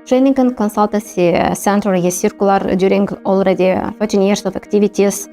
Training and Consultancy Center E-Circular, during already 13 years of activities,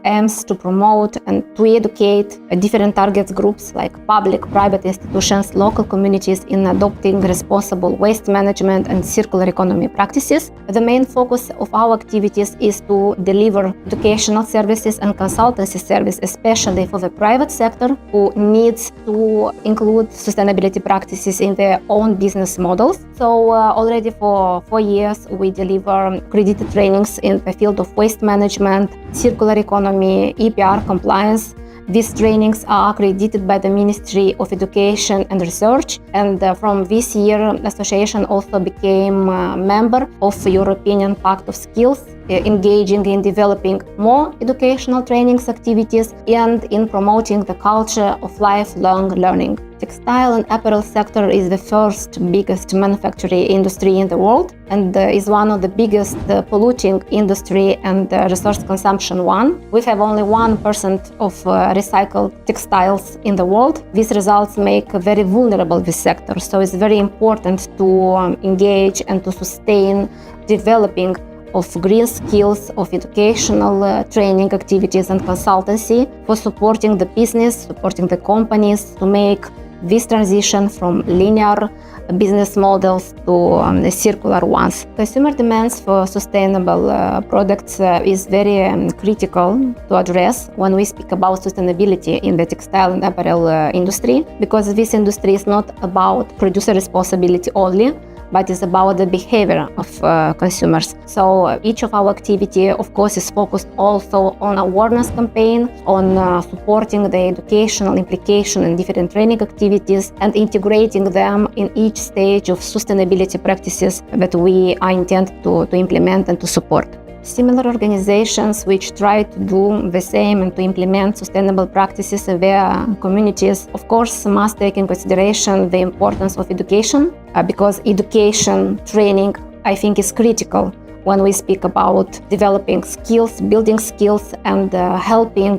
aims to promote and to educate different target groups like public, private institutions, local communities in adopting responsible waste management and circular economy practices. The main focus of our activities is to deliver educational services and consultancy service, especially for the private sector who needs to include sustainability practices in their own business models. So already for 4 years we deliver accredited trainings in the field of waste management, circular economy, EPR compliance. These trainings are accredited by the Ministry of Education and Research, and from this year, association also became a member of European Pact of Skills, engaging in developing more educational trainings activities and in promoting the culture of lifelong learning. Textile and apparel sector is the first biggest manufacturing industry in the world and is one of the biggest polluting industry and resource consumption one. We have only 1% of recycled textiles in the world. These results make very vulnerable this sector, so it's very important to engage and to sustain developing of green skills, of educational training activities and consultancy for supporting the business, supporting the companies to make this transition from linear business models to circular ones. Consumer demands for sustainable products is very critical to address when we speak about sustainability in the textile and apparel industry, because this industry is not about producer responsibility only, but it's about the behavior of consumers. So each of our activity, of course, is focused also on awareness campaign, on supporting the educational implication in different training activities and integrating them in each stage of sustainability practices that we are intended to implement and to support. Similar organizations which try to do the same and to implement sustainable practices in their communities, of course, must take in consideration the importance of education, because education training, I think, is critical when we speak about developing skills, building skills, and helping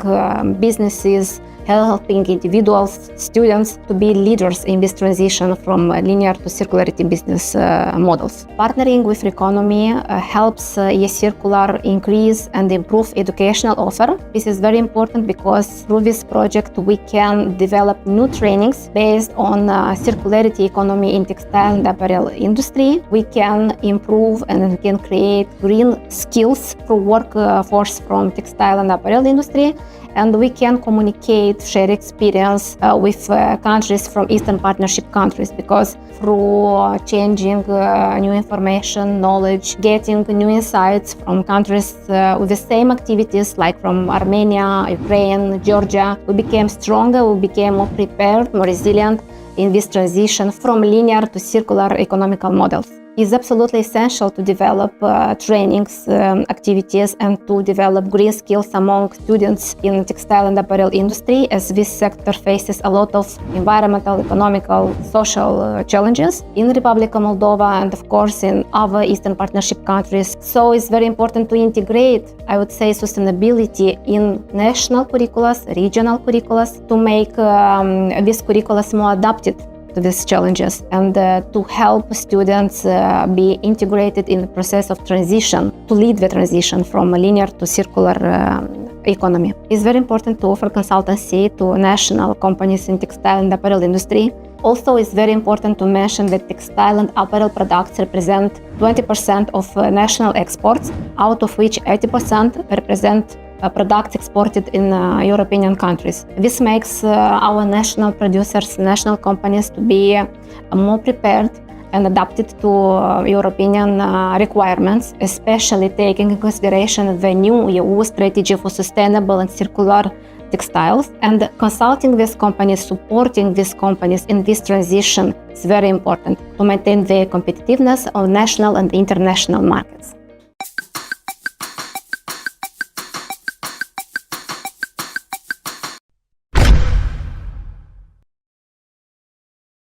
businesses, helping individuals, students to be leaders in this transition from linear to circularity business models. Partnering with RECONOMY helps E-Circular increase and improve educational offer. This is very important because through this project we can develop new trainings based on circularity economy in textile and apparel industry. We can improve and we can create green skills for workforce from textile and apparel industry, and we can communicate, share experience with countries from Eastern Partnership countries, because through changing new information, knowledge, getting new insights from countries with the same activities like from Armenia, Ukraine, Georgia, we became stronger, we became more prepared, more resilient in this transition from linear to circular economical models. It's absolutely essential to develop trainings, activities, and to develop green skills among students in the textile and apparel industry, as this sector faces a lot of environmental, economical, social challenges in the Republic of Moldova and, of course, in other Eastern Partnership countries. So it's very important to integrate, I would say, sustainability in national curricula, regional curricula, to make these curricula more adapted to these challenges and to help students be integrated in the process of transition, to lead the transition from a linear to circular economy. It's very important to offer consultancy to national companies in textile and apparel industry. Also, it's very important to mention that textile and apparel products represent 20% of national exports, out of which 80% represent products exported in European countries. This makes our national producers, national companies to be more prepared and adapted to European requirements, especially taking into consideration the new EU strategy for sustainable and circular textiles. And consulting these companies, supporting these companies in this transition is very important to maintain the competitiveness of national and international markets.